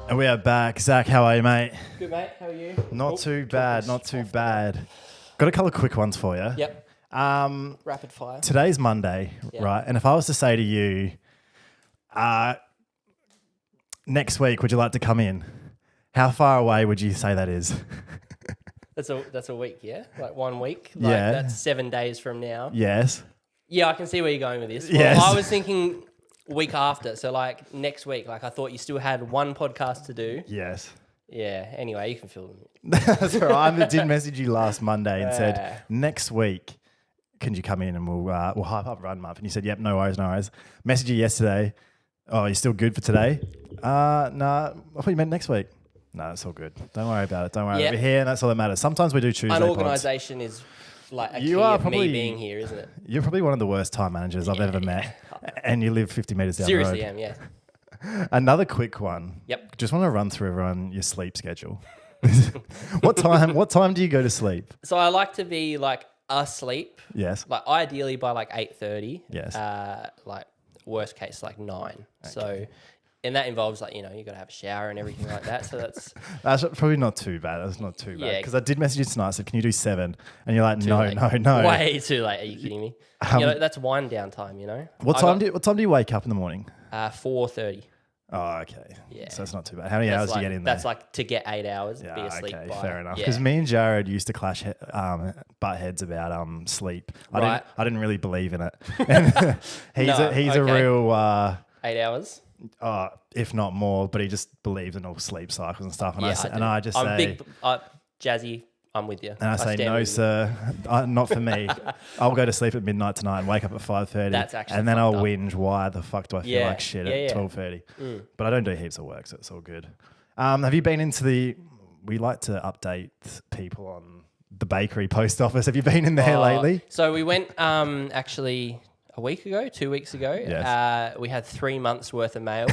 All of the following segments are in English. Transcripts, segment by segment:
And we are back. Zach, how are you, mate? Good, mate. How are you? Not too bad. Got a couple of quick ones for you. Yep. Um, Rapid fire. Today's Monday, right? And if I was to say to you, next week, would you like to come in? How far away would you say that is? That's a week, yeah? Like 1 week? Yeah. That's 7 days from now. Yes. Yeah, I can see where you're going with this. Well, Yes. I was thinking week after. So like next week, like I thought you still had one podcast to do. Yes. Yeah. Anyway, you can fill them. That's all right. I did message you last Monday and said, next week, can you come in and we'll hype up Run Month? And you said, yep, no worries. Messaged you yesterday. Oh, you still good for today? No, I thought you meant next week. No, it's all good. Don't worry about it. Don't worry. We're here and that's all that matters. Sometimes we do Tuesday pods. Unorganisation is like a key of me being here, isn't it? You're probably one of the worst time managers I've ever met. And you live 50 metres down the road. Seriously am, yeah. Another quick one. Yep. Just want to run through everyone your sleep schedule. What time do you go to sleep? So I like to be like asleep. Yes. Like ideally by like 8:30. Yes. Like worst case like 9. Okay. So, and that involves like, you got to have a shower and everything like that. So that's probably not too bad. That's not too bad. Yeah. Because I did message you tonight. I said, can you do 7? And you're like, too no. Way too late. Are you kidding me? That's wind down time, What time do you wake up in the morning? 4:30. Oh, okay. Yeah. So that's not too bad. How many hours do you get in there? That's like to get 8 hours, be asleep okay, by. fair enough. Yeah. Because me and Jared used to clash butt heads about sleep. Right. I didn't really believe in it. And he's a real 8 hours. If not more, but he just believes in all sleep cycles and stuff. And I'm big, Jazzy. I'm with you. And I say, no, sir, not for me. I'll go to sleep at midnight tonight and wake up at 5:30. That's actually and then I'll up. whinge. Why the fuck do I feel like shit at 12:30? But I don't do heaps of work, so it's all good. Have you been into we like to update people on the bakery post office. Have you been in there lately? So we went actually a week ago, 2 weeks ago. Yes. We had 3 months worth of mail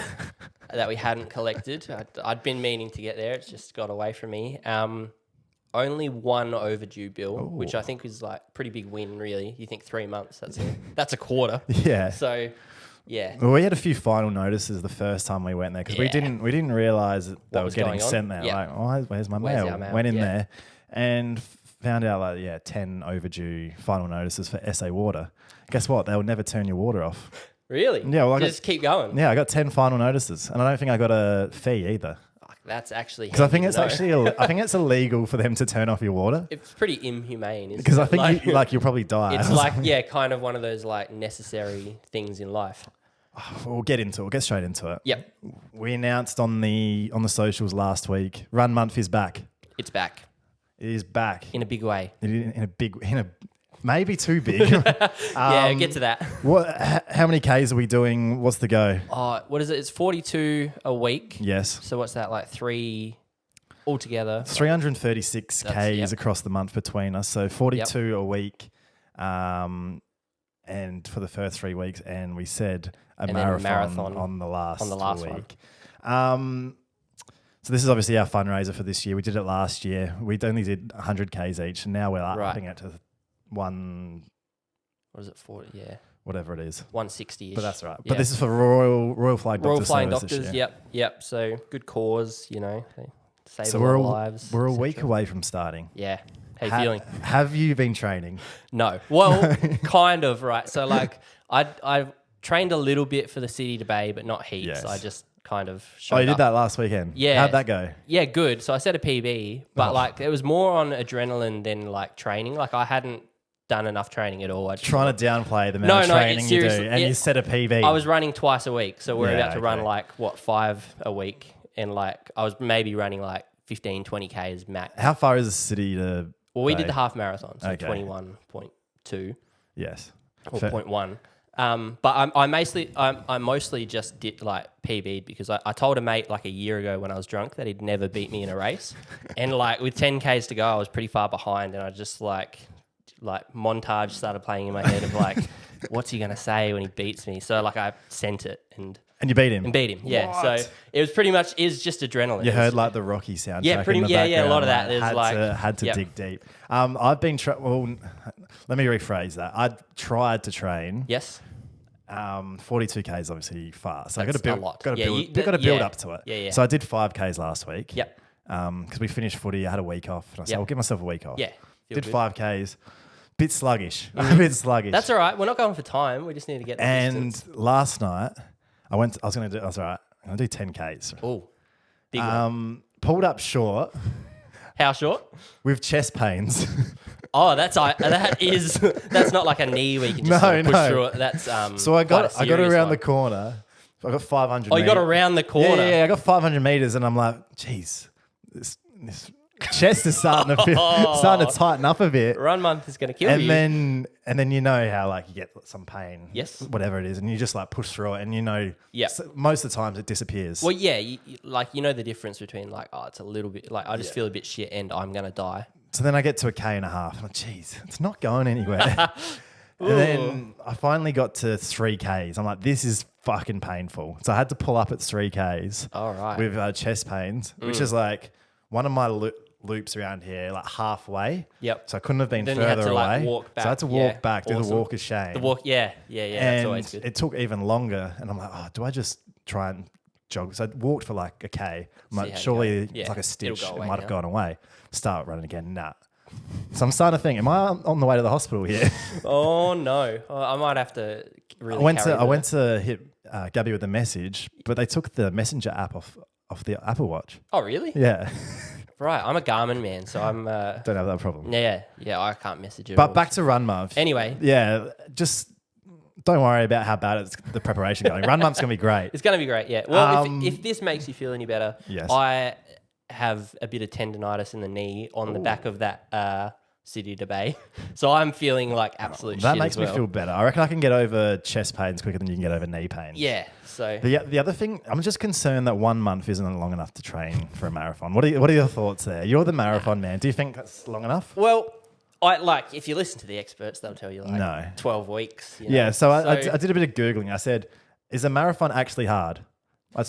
that we hadn't collected. I'd been meaning to get there. It's just got away from me. Only one overdue bill, which I think is like pretty big win, really. You think 3 months, that's a quarter. Yeah. So, yeah. Well, we had a few final notices the first time we went there because we didn't realise that they were getting sent there. Yep. Like, where's my mail? Went in there and found out 10 overdue final notices for SA Water. Guess what? They'll never turn your water off. Really? Yeah. Well, just keep going. Yeah, I got 10 final notices, and I don't think I got a fee either. That's actually because I think it's I think it's illegal for them to turn off your water. It's pretty inhumane, isn't it? Because I think you'll probably die. It's kind of one of those like necessary things in life. We'll get into it. We'll get straight into it. Yep. We announced on the socials last week. Run Month is back. It's back. It is back in a big way. Maybe too big. Yeah, get to that. How many Ks are we doing? What's the go? What is it? It's 42 a week. Yes. So what's that, like 3 altogether? 336 Ks across the month between us. So 42 a week. And for the first 3 weeks, and we said a marathon on the last week. So this is obviously our fundraiser for this year. We did it last year. We only did 100 Ks each, and now we're upping it to one. What is it, 40? Yeah. Whatever it is. 160-ish. But that's right. Yeah. But this is for Royal Flying Doctors. Royal Flying Doctors, yep. So good cause, save lives. We're a week away from starting. Yeah. How you feeling? Have you been training? No. Well, kind of, right. So like I trained a little bit for the City to Bay, but not heaps. Yes. I just kind of showed you did that last weekend? Yeah. How'd that go? Yeah, good. So I set a PB, but it was more on adrenaline than like training. Like I hadn't done enough training at all. Trying to downplay the amount of training you do, and you set a PB. I was running twice a week, so we're about to run 5 a week, and I was maybe running 15, 20 Ks max. How far is the City to? Well, we did the half marathon, so 21.2. Yes. Or 0.1. But I mostly just did PB'd because I told a mate a year ago when I was drunk that he'd never beat me in a race, and with 10 Ks to go, I was pretty far behind, and I just montage started playing in my head of what's he gonna say when he beats me? So I sent it, and And you beat him. and beat him. Yeah, What? so it was pretty much just adrenaline. You It heard was- like the Rocky soundtrack. Yeah, pretty- in the yeah, a lot background, of that. There's had to yep. dig deep. I've been let me rephrase that. I tried to train. yes. 42k is obviously fast. So I got That's to a build. lot. Got to Yeah, build. you- Got to that- build yeah. up to it. Yeah, yeah. So I did 5ks last week. Yep. Because we finished footy, I had a week off, and I said Yep. I'll give myself a week off. Yeah, feel Did good. 5ks. Bit sluggish. A bit sluggish. That's all right. We're not going for time. We just need to get the And distance. last night I was going to do. I was all right. I'm going to do 10ks. Oh, big one. Pulled up short How short? with chest pains. Oh, that's not like a knee where you can just No, sort of push no. through it. That's So I got serious around one. the corner. I got 500. Oh, you got around the corner. Yeah, I got 500 meters, and I'm like, geez, this chest is starting to starting to tighten up a bit. Run month is going to kill And you. then you know how like you get some pain, Yes. whatever it is, and you just like push through it, and Yep. most of the times it disappears. Well, yeah, you know the difference between like, oh, it's a little bit like I just feel a bit shit and I'm gonna die. So then I get to a K and a half, and I'm like, geez, it's not going anywhere. And then I finally got to 3Ks. I'm like, this is fucking painful. So I had to pull up at 3Ks All right. with chest pains, which is like one of my loops around here, like halfway. Yep. So I couldn't have been Then you further had to, like, away. walk So I had to back. walk Yeah. back, do the Awesome. walk of shame. The walk, yeah, that's and always good. it took even longer. And I'm like, oh, do I just try and jog? So I walked for like a K. I'm how like, you surely go. Yeah, it's like a it'll stitch. go It away might have now. gone away. Start running again. Nah. So I'm starting to think, am I on the way to the hospital here? Oh no, I might have to really. I went carry to hit Gabby with a message, but they took the messenger app off the Apple Watch. Oh really? Yeah, Right. I'm a Garmin man, so I'm. don't have that problem. Yeah. I can't message it. But back to run month. Anyway, Yeah, just don't worry about how bad it's the preparation going. Run month's gonna be great. it's gonna be great. Yeah. Well, Um, if this makes you feel any better, Yes. I have a bit of tendonitis in the knee on the back of that city to bay, so I'm feeling like absolute. That shit makes as me well. feel better. I reckon I can get over chest pains quicker than you can get over knee pains. Yeah. So The other thing, I'm just concerned that 1 month isn't long enough to train for a marathon. What are your thoughts there? You're the marathon man. Do you think that's long enough? well. I like if you listen to the experts, they'll tell you like No. 12 weeks. You know? Yeah, so I did a bit of Googling. I said, is a marathon actually hard?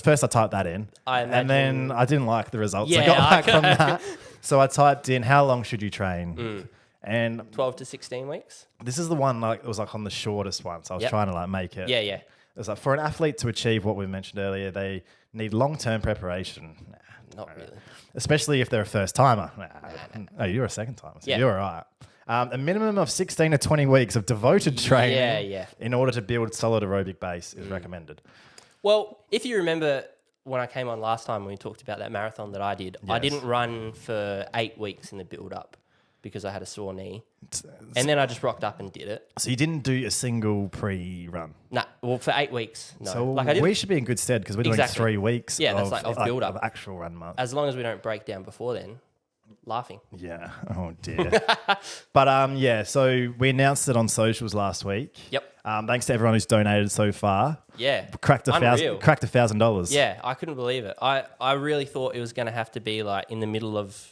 First I typed that in. I and then I didn't like the results I Yeah, got back okay. from that. So I typed in, how long should you train? And 12 to 16 weeks. this is the one, like it was like on the shortest one. So I was Yep. trying to like make it. Yeah. It was like, for an athlete to achieve what we mentioned earlier, they need long-term preparation. Not really. Especially if they're a first timer. Oh, you're a second timer, so Yeah. you're all right. A minimum of 16 to 20 weeks of devoted training Yeah. in order to build solid aerobic base is recommended. Well, if you remember when I came on last time when we talked about that marathon that I did, I Yes. didn't run for 8 weeks in the build up because I had a sore knee. And then I just rocked up and did it. So you didn't do a single pre-run. Nah, well, for 8 weeks, no. So like I did, we should be in good stead because we're doing Exactly. 3 weeks Yeah, that's like of build up. of actual run month. as long as we don't break down before then, laughing. Yeah. Oh, dear. But yeah, so we announced it on socials last week. Yep. Thanks to everyone who's donated so far. Yeah. Cracked Unreal. $1,000. Yeah, I couldn't believe it. I really thought it was going to have to be like in the middle of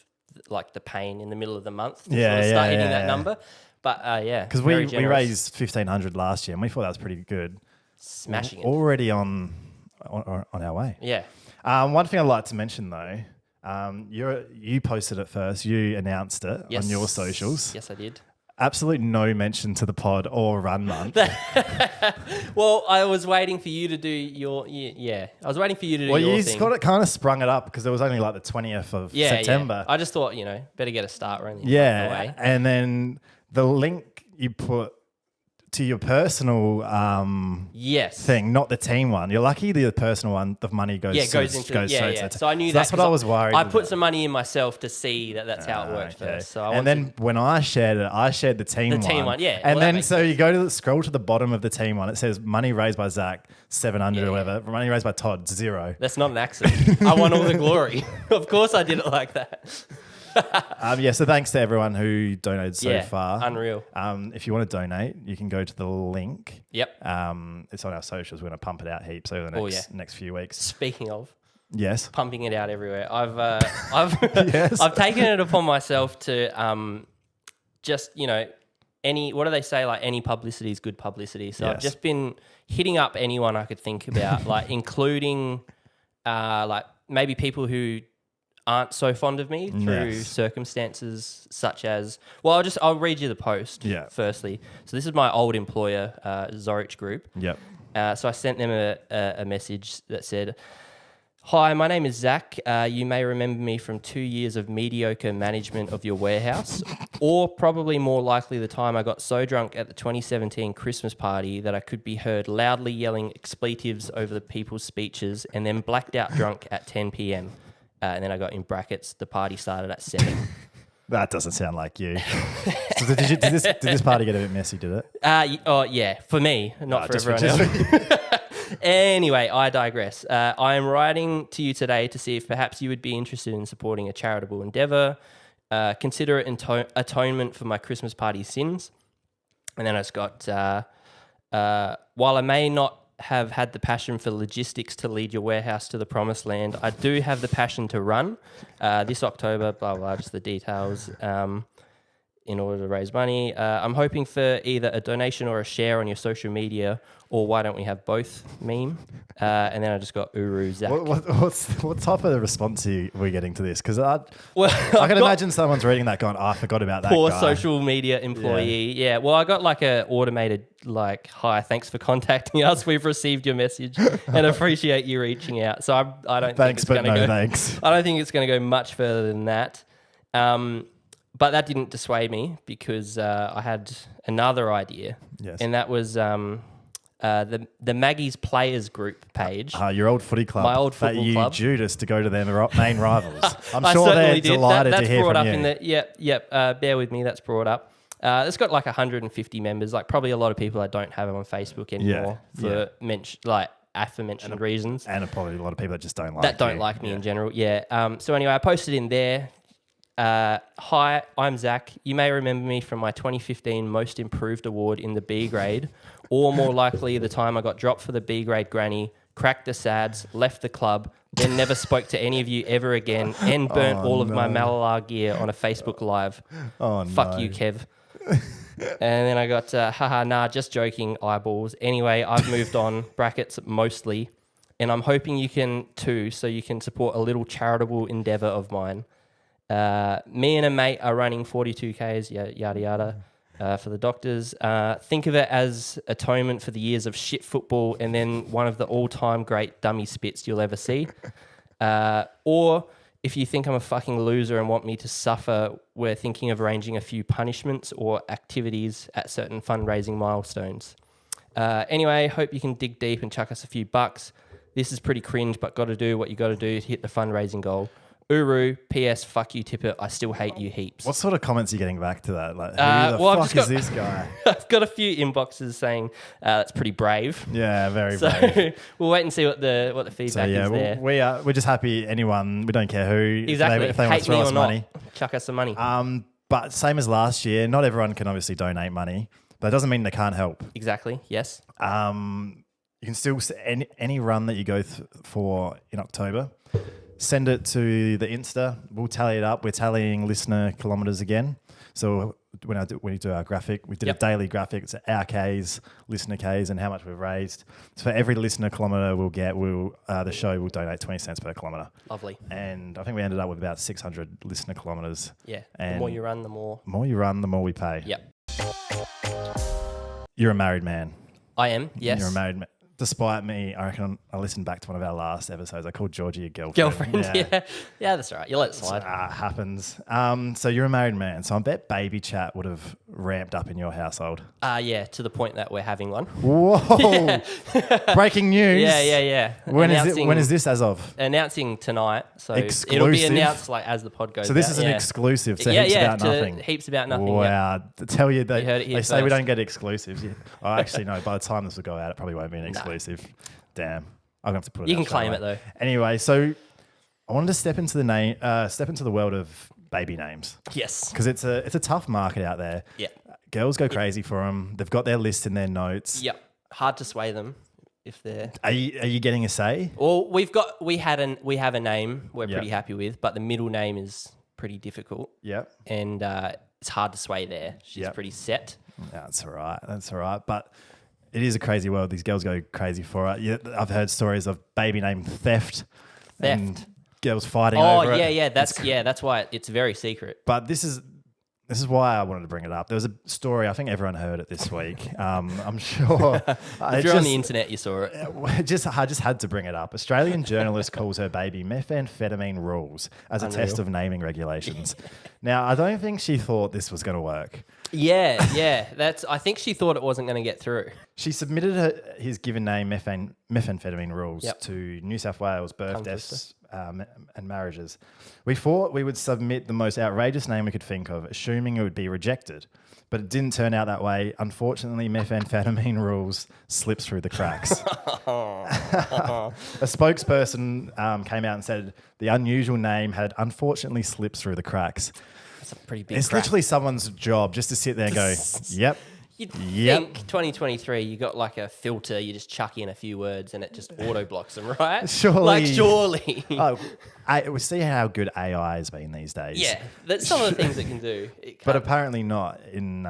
like the pain in the middle of the month to Yeah, sort of start yeah, hitting yeah, that yeah. number. But yeah, Because very we generous. raised 1,500 last year and we thought that was pretty good. Smashing it. Already on our way. Yeah. One thing I'd like to mention though, you posted it first. You announced it Yes. on your socials. Yes, I did. Absolute no mention to the pod or run month. Well, I was waiting for you to do your yeah. I was waiting for you to do Well, your you thing. got it kind of sprung it up because it was only like the 20th of Yeah, September. Yeah. I just thought better get a start running. Yeah, and then the link you put to your personal Yes. thing, not the team one. You're lucky the personal one, the money goes Yeah, it goes into straight yeah. to the So I knew that's that. what I 'cause was worried I put about. some money in myself to see that's how it worked Okay. first. So and then when I shared it, I shared the team one. The team one, yeah. And Well, that then makes so you go to scroll to the bottom of the team one. It says money raised by Zach 700 or whatever. Money raised by Todd 0. that's not an accident. I want all the glory. Of course, I did it like that. Yeah, so thanks to everyone who donated so Yeah, far. unreal. If you want to donate, you can go to the link. Yep. It's on our socials. We're going to pump it out heaps over the next few weeks. Speaking of Yes. pumping it out everywhere, I've Yes. I've taken it upon myself to just what do they say? Like any publicity is good publicity. So I've Yes. just been hitting up anyone I could think about, like including like maybe people who aren't so fond of me through Yes. circumstances such as, well, I'll read you the post firstly. So this is my old employer, Zorich Group. Yep. So I sent them a message that said, "Hi, my name is Zach. You may remember me from 2 years of mediocre management of your warehouse, or probably more likely the time I got so drunk at the 2017 Christmas party that I could be heard loudly yelling expletives over the people's speeches and then blacked out drunk at 10 p.m. And then I got in brackets, the party started at 7. That doesn't sound like you. So did this party get a bit messy, did it? Yeah, for me, not for just everyone else. Anyway, I digress. I am writing to you today to see if perhaps you would be interested in supporting a charitable endeavour. Consider it atonement for my Christmas party sins. And then it's got, while I may not have had the passion for logistics to lead your warehouse to the promised land, I do have the passion to run. This October, blah, blah, just the details. In order to raise money. I'm hoping for either a donation or a share on your social media, or why don't we have both meme? And then I just got Uru Zach. What type of response are we getting to this? Because I I can imagine someone's reading that going, I forgot about that poor guy. social media employee. Yeah. Well, I got like a automated like, "Hi, thanks for contacting us. We've received your message and appreciate you reaching out." So I don't Thanks, think it's but no go, thanks. I don't think it's going to go much further than that. But that didn't dissuade me because I had another idea. Yes. And that was the Maggie's Players Group page. Your old footy club. My old football that club. you Judas to go to their main rivals. I'm I sure certainly they're did. delighted That's to hear brought from up you. in the bear with me. That's brought up. It's got like 150 members. Like probably a lot of people I don't have on Facebook anymore for aforementioned reasons. And probably a lot of people that just don't like me in general. Yeah. So anyway, I posted in there. Hi, I'm Zach. You may remember me from my 2015 Most Improved Award in the B grade, or more likely the time I got dropped for the B grade granny, cracked the SADs, left the club, then never spoke to any of you ever again, and burnt all of my Malalar gear on a Facebook Live. Oh, Fuck you, Kev. And then I got, haha, nah, just joking, eyeballs. Anyway, I've moved on, brackets mostly, and I'm hoping you can too, so you can support a little charitable endeavour of mine. Me and a mate are running 42Ks, yada, yada, for the doctors. Think of it as atonement for the years of shit football and then one of the all-time great dummy spits you'll ever see. Or if you think I'm a fucking loser and want me to suffer, we're thinking of arranging a few punishments or activities at certain fundraising milestones. Anyway, hope you can dig deep and chuck us a few bucks. This is pretty cringe, but got to do what you got to do to hit the fundraising goal. Uru, P.S. Fuck you, Tipper. I still hate you heaps. What sort of comments are you getting back to that? Like, who the fuck is this guy? I've got a few inboxes saying that's pretty brave. Yeah, very brave. We'll wait and see what the feedback is there. We're just happy anyone, we don't care who, exactly. if they want to throw us money. Chuck us some money. But same as last year, not everyone can obviously donate money, but it doesn't mean they can't help. Exactly, yes. You can still, any run that you go for in October, send it to the Insta. We'll tally it up. We're tallying listener kilometres again. So when we do our graphic, we did a daily graphic. It's our Ks, listener Ks, and how much we've raised. So for every listener kilometre we'll get, the show will donate 20 cents per kilometre. Lovely. And I think we ended up with about 600 listener kilometres. Yeah. And the more you run, the more you run, the more we pay. Yep. You're a married man. I am. Yes. You're a married man. Despite me, I reckon I listened back to one of our last episodes. I called Georgie a girlfriend. Yeah, that's all right. You let it slide. Happens. So you're a married man. So I bet baby chat would have ramped up in your household. Yeah, to the point that we're having one. Whoa! Breaking news. Yeah. When is this as of? Announcing tonight. So Exclusive? It'll be announced like as the pod goes. So this out. is an exclusive to Heaps About Nothing. Heaps About Nothing. Wow. To tell you that you heard it here they say first. we don't get exclusives. Yeah. Oh, actually, no. By the time this will go out, it probably won't be an exclusive. Damn. I'm gonna have to put it. You can claim it though. Anyway, so I wanted to step into the world of baby names. Yes. Because it's a tough market out there. Yeah. Girls go crazy for them. They've got their list in their notes. Yep. Hard to sway them if they're. Are you getting a say? Well, we have a name we're pretty happy with, but the middle name is pretty difficult. Yep. And it's hard to sway there. She's pretty set. That's all right. That's all right. But it is a crazy world. These girls go crazy for it. Yeah, I've heard stories of baby name theft. And girls fighting over it. Yeah. That's why it's very secret. But this is why I wanted to bring it up. There was a story, I think everyone heard it this week. I'm sure. If you're on the internet, you saw it. I just had to bring it up. Australian journalist calls her baby methamphetamine rules as a test of naming regulations. Now, I don't think she thought this was going to work. Yeah. I think she thought it wasn't going to get through. She submitted his given name, methamphetamine rules, to New South Wales birth, deaths, and marriages. We thought we would submit the most outrageous name we could think of, assuming it would be rejected. But it didn't turn out that way. Unfortunately, methamphetamine rules slipped through the cracks. A spokesperson came out and said the unusual name had unfortunately slipped through the cracks. That's a pretty big It's crack. literally someone's job just to sit there and go, yep. You'd think 2023, you got like a filter, you just chuck in a few words and it just auto blocks them, right? Surely. We see how good AI has been these days. Yeah, that's some of the things it can do. But apparently not in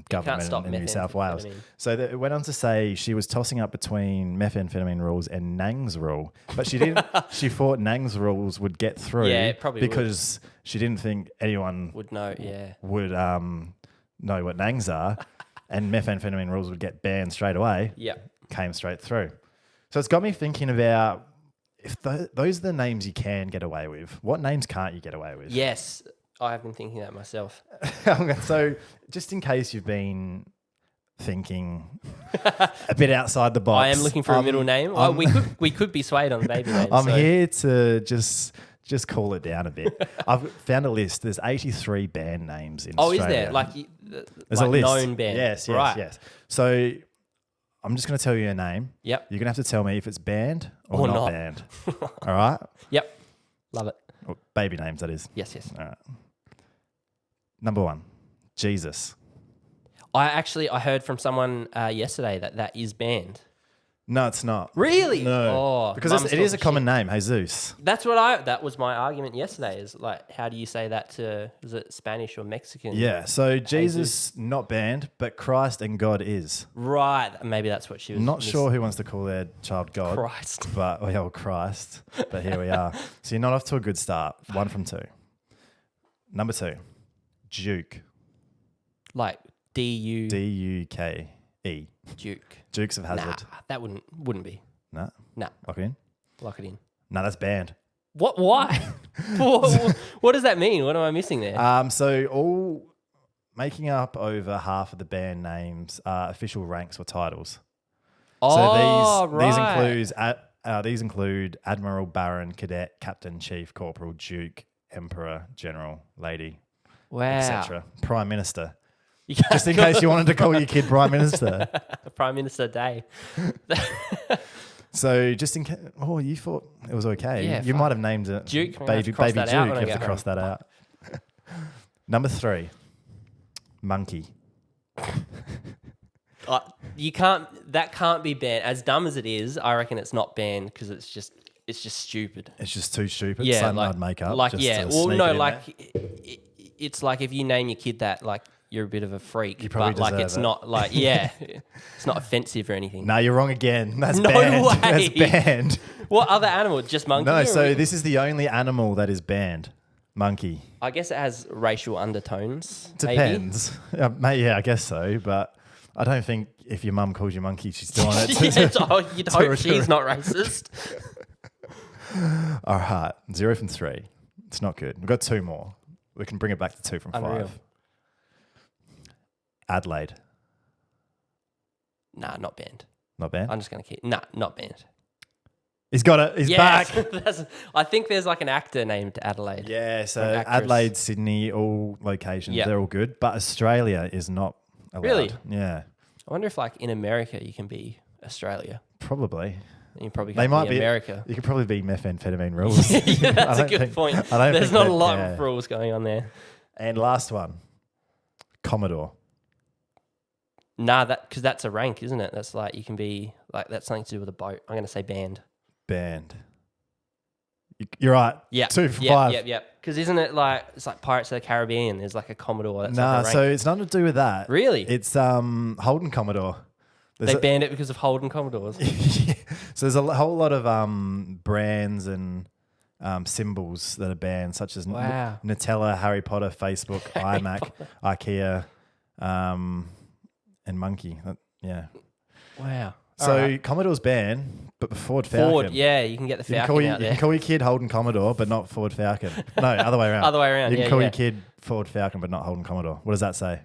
government in New South Wales. So it went on to say she was tossing up between methamphetamine rules and Nang's rule. But she didn't. She thought Nang's rules would get through. Yeah, it probably because she didn't think anyone would know. Yeah, would know what Nang's are. And methamphetamine rules would get banned straight away. Yep. Came straight through. So it's got me thinking about if those are the names you can get away with, what names can't you get away with? Yes, I have been thinking that myself. So just in case you've been thinking a bit outside the box. I am looking for a middle name. We could be swayed on baby names. I'm here to just cool it down a bit. I've found a list. There's 83 band names in Australia. Is there? There's like a list. Known band. Yes. So I'm just going to tell you a name. Yep. You're going to have to tell me if it's banned or not banned. All right? Yep. Love it. Or baby names, that is. Yes. All right. Number 1, Jesus. I heard from someone yesterday that is banned. No, it's not. Really? No. Oh, because it is a common name, Jesus. That was my argument yesterday, is like, how do you say that to, is it Spanish or Mexican? Yeah, so Jesus, not banned, but Christ and God is. Right, maybe that's what she was. Not sure who wants to call their child God. Christ. But here we are. So you're not off to a good start. 1 from 2. Number 2, Duke. Like D-U... D-U-K-E. Duke. Dukes of Hazzard. Nah, that wouldn't be. No? Nah. Lock it in? Lock it in. No, that's banned. What? Why? What does that mean? What am I missing there? So all making up over half of the band names are official ranks or titles. Oh, so these include Admiral, Baron, Cadet, Captain, Chief, Corporal, Duke, Emperor, General, Lady, wow, etc. Prime Minister. Just in case you wanted to call your kid Prime Minister. Prime Minister Day. So just in case, you thought it was okay. Yeah, you might have named it Duke. baby Duke. You have to cross that out. Number 3, Monkey. That can't be banned. As dumb as it is, I reckon it's not banned because it's just stupid. It's just too stupid. Yeah, something I'd make up. It's like if you name your kid that, like, you're a bit of a freak. You probably but deserve it. Not like, it's not offensive or anything. No, you're wrong again. That's No banned. way. That's banned. What other animal? Just monkey? No, so this is the only animal that is banned. Monkey. I guess it has racial undertones. Depends. Yeah, I guess so, but I don't think if your mum calls you monkey, she's doing it. You'd hope she's not racist. All right, 0 from 3. It's not good. We've got 2 more. We can bring it back to 2 from 5. Adelaide. Nah, not banned. Not banned? I'm just going to keep... Nah, not banned. He's got it. He's back. I think there's like an actor named Adelaide. Yeah, so Adelaide, Sydney, all locations, they're all good. But Australia is not allowed. Really? Yeah. I wonder if like in America you can be Australia. Probably. You probably can't be America. You could probably be methamphetamine rules. Yeah, that's a good point. There's not a lot of rules going on there. And last one, Commodore. Nah, because that's a rank, isn't it? That's like you can be like that's something to do with a boat. I'm going to say banned. Banned. You're right. Yeah. 2 for 5. Yep. Because isn't it like, it's like Pirates of the Caribbean? There's like a Commodore. That's Nah, like a rank. so it's nothing to do with that. Really? It's Holden Commodore. They banned it because of Holden Commodores. So there's a whole lot of brands and symbols that are banned, such as Wow. Nutella, Harry Potter, Facebook, iMac, IKEA, and Monkey. Yeah. Wow. So Commodore's banned, but Ford Falcon. Ford, yeah, you can get the Falcon out You there. can call your kid Holden Commodore, but not Ford Falcon. No, other way around. Other way around, You can yeah, call yeah. your kid Ford Falcon, but not Holden Commodore. What does that say?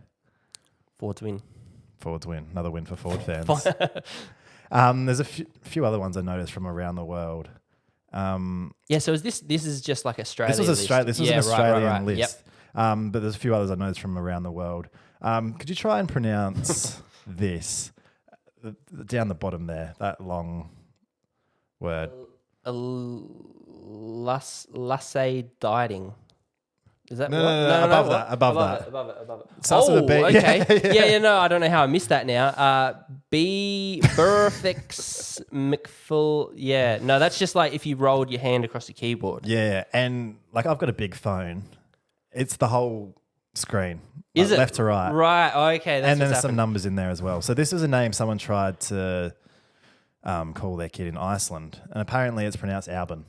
Ford's win. Ford's win. Another win for Ford fans. There's a few other ones I noticed from around the world. Yeah, so this is just like Australia. This was an Australian right. list. Yep. But there's a few others I noticed from around the world. Could you try and pronounce this? Down the bottom there, that long word. Lasse dieting. Is that No, what? no, above that, above that. Above it. Starts with a B. Okay. Yeah. No, I don't know how I missed that now. B. Burfix McFull. Yeah, no, that's just like if you rolled your hand across the keyboard. Yeah, and like I've got a big phone. It's the whole screen. Is it left to right? Right. Okay. That's And then what's there's some happened. numbers in there as well. So this was a name someone tried to call their kid in Iceland, and apparently it's pronounced Albin.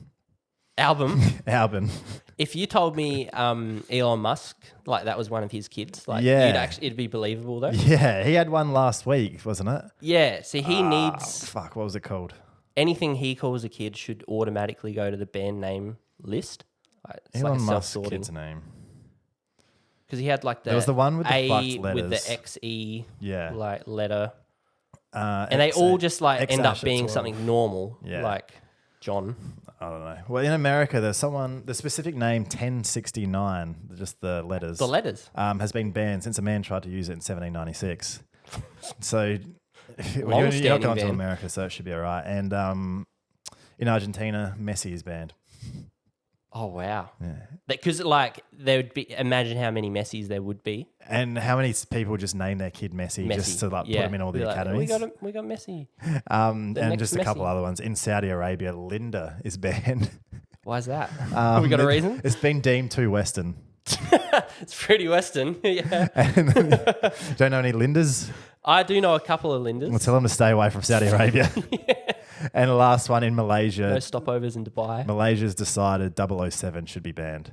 Album. Albin. If you told me Elon Musk, like that was one of his kids, like Yeah. it'd be believable though. Yeah, he had one last week, wasn't it? Yeah. See, he needs Fuck, what was it called? anything he calls a kid should automatically go to the band name list. Like, it's Elon like a Musk's self-sorting. kid's name. Because he had like the There was the one with the A fucked with the letters. XE Yeah. like letter, and they all just like end up being something normal, Yeah. like John. I don't know. Well, in America, there's the specific name 1069, just the letters. The letters. Has been banned since a man tried to use it in 1796. So you're not Long-standing going to ban. America, so it should be all right. And in Argentina, Messi is banned. Oh wow. Yeah. Because like there would be, imagine how many Messis there would be. And how many people just name their kid Messi, just to like put him in all Be the like, academies? We got Messi. And next just a couple Messi. other ones. In Saudi Arabia, Linda is banned. Why is that? We got a reason? It's been deemed too Western. It's pretty Western. Yeah. And don't know any Lindas? I do know a couple of Lindas. We'll tell them to stay away from Saudi Arabia. And the last one in Malaysia. No stopovers in Dubai. Malaysia's decided 007 should be banned.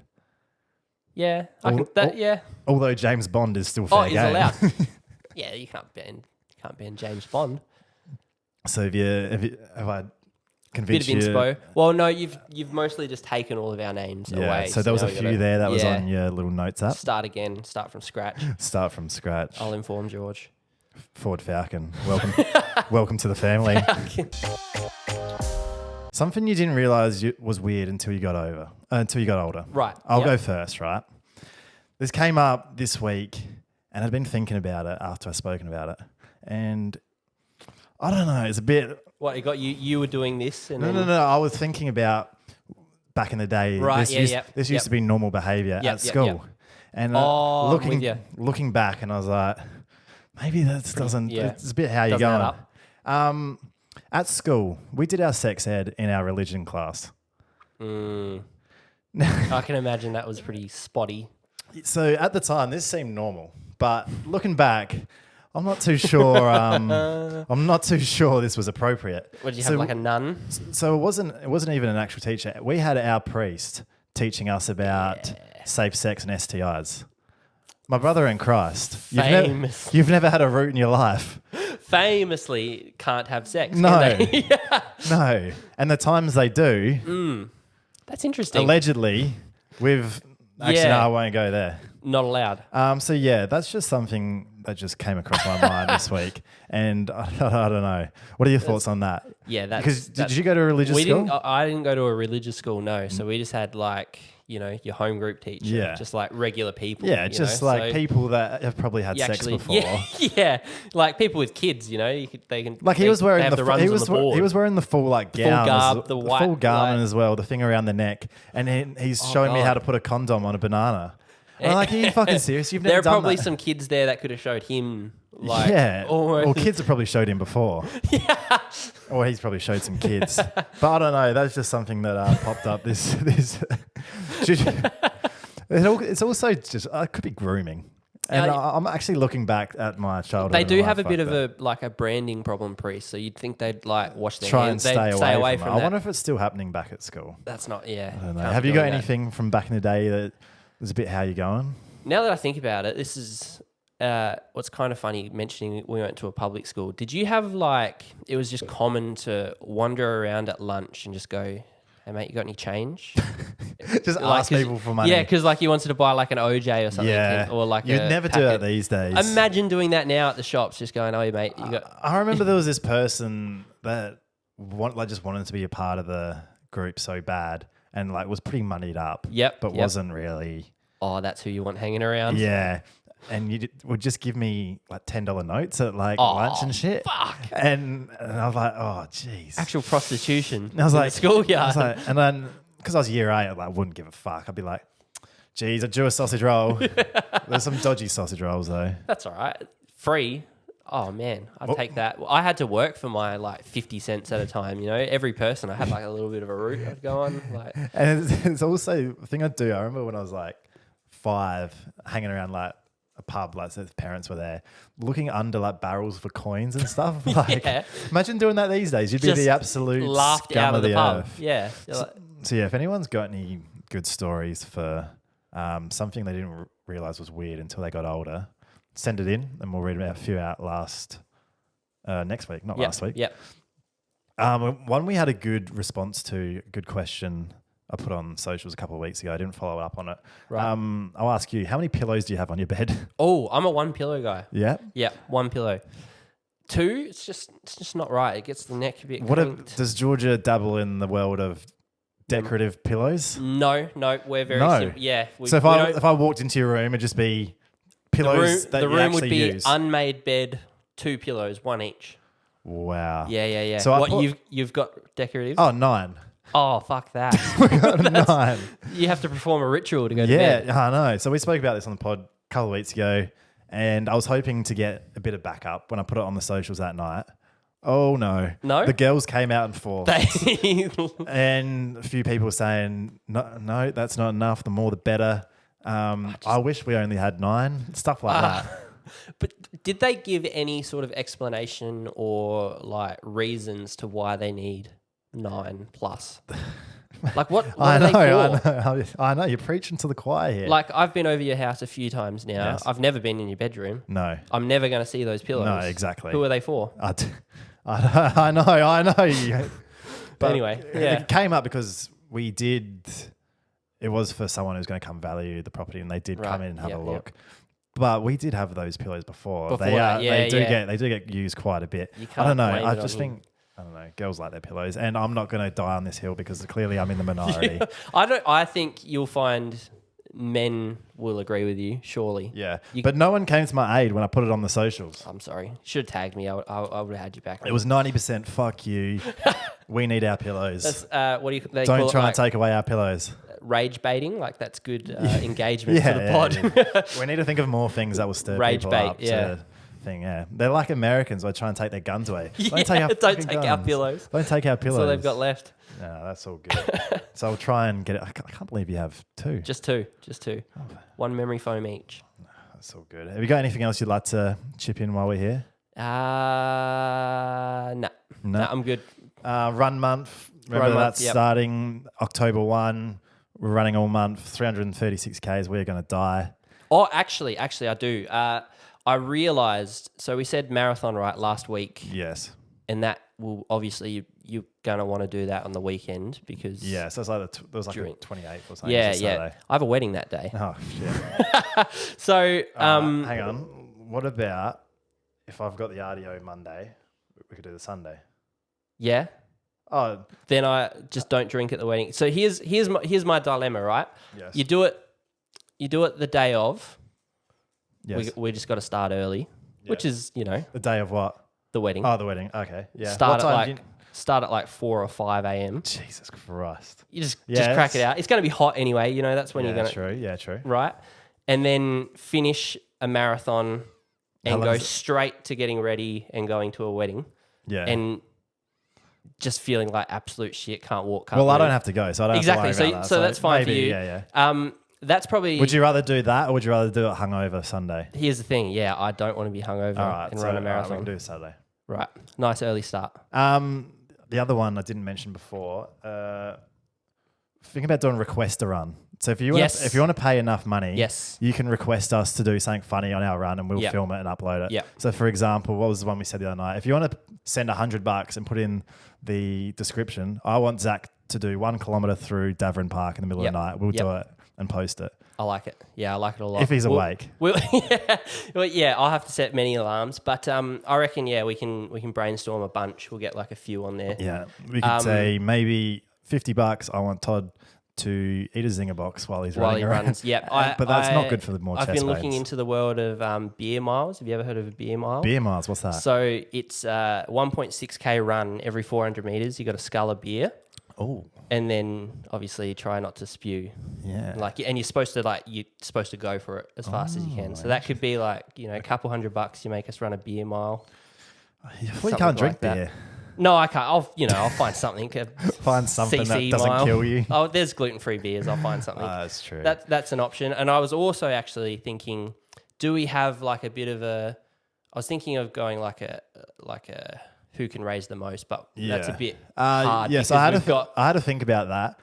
Yeah. Al- yeah. Although James Bond is still fair He's game. allowed. Yeah, you can't ban James Bond. So have I Bit convinced of you? inspo. Well, no, you've mostly just taken all of our names Yeah. away. So there was now a we few gotta- there that was yeah. on your little notes app. Start again. Start from scratch. Start from scratch. I'll inform George. Ford Falcon. Welcome, welcome to the family. Something you didn't realize was weird until you got older. Right. I'll yep. go first, right? This came up this week, and I'd been thinking about it after I'd spoken about it, and I don't know. It's a bit. What, it got you? You were doing this, and No. I was thinking about back in the day. Right, This used to be normal behavior at school, yep. and I'm with you. looking back, and I was like, maybe that doesn't. yeah. It's a bit how you're Doesn't add going. At school, we did our sex ed in our religion class. I can imagine that was pretty spotty. So at the time, this seemed normal, but looking back, I'm not too sure. I'm not too sure this was appropriate. What did you have, like a nun? So it wasn't even an actual teacher. We had our priest teaching us about safe sex and STIs. My brother in Christ, you've never had a root in your life. Famously can't have sex. No. Can they? No, and the times they do, That's interesting. allegedly, with actually Yeah. no, I won't go there. Not allowed. So yeah, that's just something that just came across my mind this week, and I don't know. What are your thoughts on that? Yeah, Because did you go to a religious school? I didn't go to a religious school, no. So we just had like, your home group teacher. Yeah. Just like regular people. Yeah, just like so people that have probably had you sex actually, before. Yeah, like people with kids, they can. Like he they- was they wearing have the runs he on was the board. he was wearing the full like gown, garb, the white, full garment like- as well, the thing around the neck, and he's showing me God. how to put a condom on a banana. I'm like, are you fucking serious? You've never There are done probably that. some kids there that could have showed him Like, yeah. almost. Well, kids have probably showed him before. Yeah. Or he's probably showed some kids. But I don't know. That's just something that popped up. This. It's also just it could be grooming. And I'm actually looking back at my childhood. They do have a bit of a branding problem, priest. So you'd think they'd like wash their try hands. and stay away from that. I wonder if it's still happening back at school. That's not. Yeah. I don't know. Have you got anything from back in the day that was a bit how you going? Now that I think about it, this is what's kind of funny mentioning we went to a public school. Did you have it was just common to wander around at lunch and just go, hey mate, you got any change? Just ask people for money. Yeah, because you wanted to buy an OJ or something. Yeah. Or You'd never do that these days. Imagine doing that now at the shops, just going, oh mate, you got... I remember there was this person that just wanted to be a part of the group so bad and was pretty moneyed up. Yep. But wasn't really... Oh, that's who you want hanging around? Yeah. And you would just give me $10 notes at lunch and shit. Fuck. And I was like, oh, jeez. Actual prostitution. I was in like, the schoolyard. And then because I was year 8, I wouldn't give a fuck. I'd be like, geez, I drew a sausage roll. There's some dodgy sausage rolls though. That's all right. Free. Oh man, I'd take that. I had to work for my 50 cents at a time. Every person I had a little bit of a route I'd go on. And it's also a thing I do. I remember when I was 5, hanging around a pub, so his parents were there, looking under barrels for coins and stuff. Imagine doing that these days. You'd be the absolute laughed scum out of the pub. earth. Yeah. So yeah, if anyone's got any good stories for something they didn't realize was weird until they got older, send it in and we'll read a few out next week, not last week. Yep. One we had a good response to, a good question I put on socials a couple of weeks ago. I didn't follow up on it. Right. I'll ask you, how many pillows do you have on your bed? Oh, I'm a 1 pillow guy. Yeah? Yeah, 1 pillow. 2, it's just not right. It gets the neck a bit cranked. Does Georgia dabble in the world of decorative pillows? No, we're very simple. Yeah. So if I walked into your room, it'd just be pillows that you actually use? The room would be unmade bed, 2 pillows, 1 each. Wow. Yeah. So you've got decoratives? Oh, 9. Oh, fuck that. We got 9. You have to perform a ritual to go to bed. Yeah, I know. So we spoke about this on the pod a couple of weeks ago, and I was hoping to get a bit of backup when I put it on the socials that night. Oh, no. No? The girls came out in force. And a few people were saying, no, that's not enough. The more, the better. I wish we only had 9. Stuff like that. But did they give any sort of explanation or reasons to why they need 9 plus? What are they for? I know. You're preaching to the choir here. I've been over your house a few times now. Yes. I've never been in your bedroom. No. I'm never going to see those pillows. No, exactly. Who are they for? I know. But anyway, yeah. It came up because it was for someone who's going to come value the property, and they did come in and have a look. Yep. But we did have those pillows before. They do get used quite a bit. I don't know. I just think, I don't know, girls like their pillows, and I'm not going to die on this hill because clearly I'm in the minority. I think you'll find men will agree with you, surely. Yeah. But no one came to my aid when I put it on the socials. I'm sorry. Should have tagged me. I would have had you back. It was 90% fuck you. We need our pillows. That's what do you Don't try and take away our pillows. Rage baiting, that's good engagement for the pod. Yeah. We need to think of more things that will stir people up. They're like Americans. They try and take their guns away. Don't take our pillows. Don't take our pillows. That's all they've got left. No, that's all good. So I'll try and get it. I can't believe you have 2. Just 2. 1 memory foam each. That's all good. Have you got anything else you'd like to chip in while we're here? No, I'm good. Run month. Remember that's starting October 1. We're running all month, 336 Ks. We're going to die. Oh, actually, I do. I realised, so we said marathon, right, last week. Yes. And that will, obviously, you're going to want to do that on the weekend because... Yeah, so it's there was a 28th or something. Yeah. I have a wedding that day. Oh, shit. So... hang on. What about if I've got the RDO Monday, we could do the Sunday? Yeah. Oh, then I just don't drink at the wedding. So here's my dilemma, right? Yes. You do it the day of. Yes. We just got to start early, which is the day of what? The wedding. Oh, the wedding. Okay. Yeah. Start at 4 or 5 a.m. Jesus Christ. You just crack it out. It's going to be hot anyway. That's when you're going to. True. Yeah. True. Right, and then finish a marathon and long go is it? straight to getting ready and going to a wedding. Yeah. And just feeling like absolute shit, can't walk, can't Well, I move. don't have to go, so I don't Exactly. have to worry about that. So that's fine maybe, for you. Yeah. That's probably. Would you rather do that, or would you rather do it hungover Sunday? Here's the thing. Yeah, I don't want to be hungover All right, and so run a we marathon. can do Saturday. Right. Nice early start. The other one I didn't mention before. Think about doing request a run. So if you want Yes. if you want to pay enough money, Yes. you can request us to do something funny on our run, and we'll Yep. film it and upload it. Yep. So for example, what was the one we said the other night? If you want to send $100 and put in the description, I want Zach to do 1 kilometer through Davern Park in the middle Yep. of the night. We'll Yep. do it and post it I like it. Yeah, I like it a lot. if he's awake. Yeah, I'll have to set many alarms, but I reckon we can brainstorm a bunch. We'll get like a few on there. Yeah, we could say maybe $50. I want Todd to eat a zinger box while he's running around. runs. Yep. But that's not good for the more I've chest been looking pains. into the world of beer miles. Have you ever heard of a beer mile? Beer miles, what's that? So it's 1.6K run every 400 meters. You got a scull of beer. Oh, And then obviously try not to spew. yeah. And you're supposed to go for it as fast as you can. So that could be like, a couple $100 you make us run a beer mile. You something can't drink like that. beer. No, I can't. I'll find something. Find something that CC doesn't mile. kill you. Oh, there's gluten-free beers. I'll find something. That's true. That's an option. And I was also actually thinking, do we have like a bit of a? I was thinking of going like a who can raise the most, but that's a bit hard. Yes, because I we've had to think about that.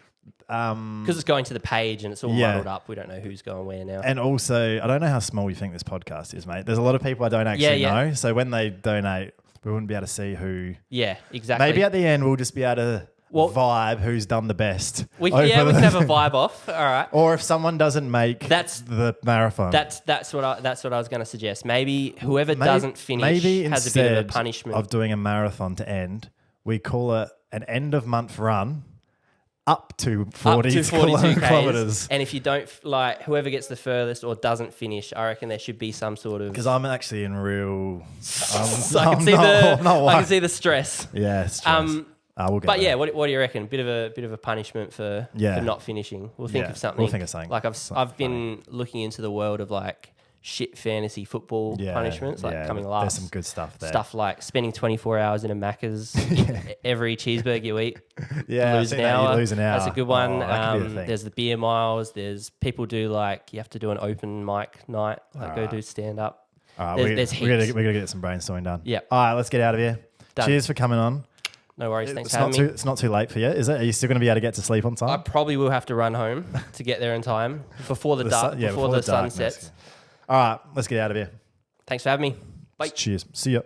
because it's going to the page and it's all muddled up. We don't know who's going where now. And also, I don't know how small you think this podcast is, mate. There's a lot of people I don't actually know. So when they donate, we wouldn't be able to see who. Yeah, exactly. Maybe at the end, we'll just be able to vibe who's done the best. we can have a vibe off. All right. Or if someone doesn't make the marathon. That's what I was going to suggest. Maybe whoever doesn't finish has a bit of a punishment. Of doing a marathon to end, we call it an end of month run up to 42 kilometers. And if you don't whoever gets the furthest or doesn't finish, I reckon there should be some sort of. Because I'm actually in real. I can see the stress. Yeah, stress. We'll get but there. yeah, what do you reckon? Bit of a punishment for not finishing. We'll think of something. We'll think of something. Like I've been looking into the world of like shit fantasy football punishments, like coming last. There's some good stuff there. Stuff like spending 24 hours in a Macca's, every cheeseburger you eat. Yeah, lose an hour. You lose an hour. That's a good one. That could be a thing. There's the beer miles. There's people do like you have to do an open mic night, like go do stand up. All right, There's we're heaps. gonna get some brainstorming done. Yeah. All right, let's get out of here. Done. Cheers for coming on. No worries. Thanks It's for having me. It's not too late for you, is it? Are you still going to be able to get to sleep on time? I probably will have to run home to get there in time before the dark, before the sun darkness. sets. All right, let's get out of here. Thanks for having me. Bye. Cheers. See ya.